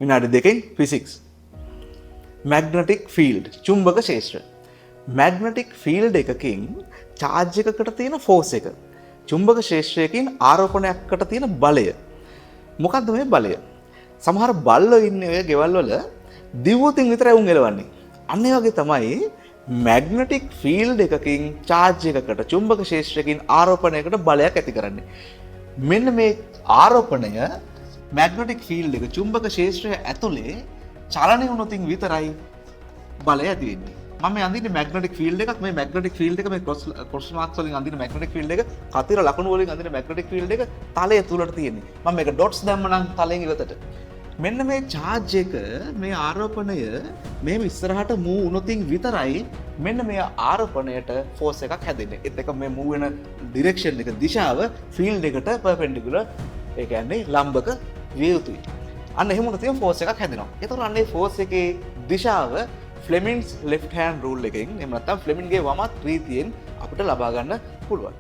විනාඩි දෙකෙන් physics. Magnetic field චුම්බක ශේෂ්ත්‍ර. මැග්නටික් ෆීල්ඩ් එකකින් චාර්ජ් එකකට තියෙන ෆෝස් එක. චුම්බක ශේෂ්ත්‍රයකින් ආරෝපණයකට තියෙන බලය. මොකද්ද මේ බලය? සමහර බල්ලෝ ඉන්නේ ඔය ගෙවල් වල දිවුතින් විතරයි උන් එලවන්නේ. අන්න ඒ වගේ තමයි මැග්නටික් ෆීල්ඩ් එකකින් චාර්ජ් එකකට චුම්බක ශේෂ්ත්‍රයකින් ආරෝපණයකට බලයක් ඇති කරන්නේ. මෙන්න මේ ආරෝපණය මැග්නටික් ෆීල්ඩ් එක චුම්බක ශේෂ්ත්‍රය ඇතුලේ චලනය වුණොතින් විතරයි බලය ඇති වෙන්නේ. මම මේ අඳින්නේ මැග්නටික් ෆීල්ඩ් එකක්. මේ මැග්නටික් ෆීල්ඩ් එක මේ ක්‍රොස් මාක්ස් වලින් අඳින මැග්නටික් ෆීල්ඩ් එක කතිර ලකුණු වලින් අඳින මැග්නටික් ෆීල්ඩ් එක තලය තුලට තියෙන්නේ. මම මේක ඩොට්ස් දැම්ම නම් තලයෙන් ඉවතට. මෙන්න මේ චාර්ජ් එක මේ ආරෝපණය මේව ඉස්සරහට මූව් වුණොතින් විතරයි මෙන්න මේ ආරෝපණයට ෆෝස් එකක් හැදෙන්නේ. ඒත් එක මේ මූව් වෙන ඩිරෙක්ෂන් එක දිශාව ෆීල්ඩ් එකට පර්පෙන්ඩිකුලර් ඒ කියන්නේ ලම්බක විය යුතුයි. අන්න එහෙම වුණොත් ෆෝස් එකක් හැදෙනවා. ඒතකොට අන්න ඒ ෆෝස් එකේ දිශාව ෆ්ලෙමින්ග්ස් left hand rule එකෙන් එහෙම නැත්නම් ෆ්ලෙමින්ගේ වමත් රීතියෙන් අපිට ලබා ගන්න පුළුවන්.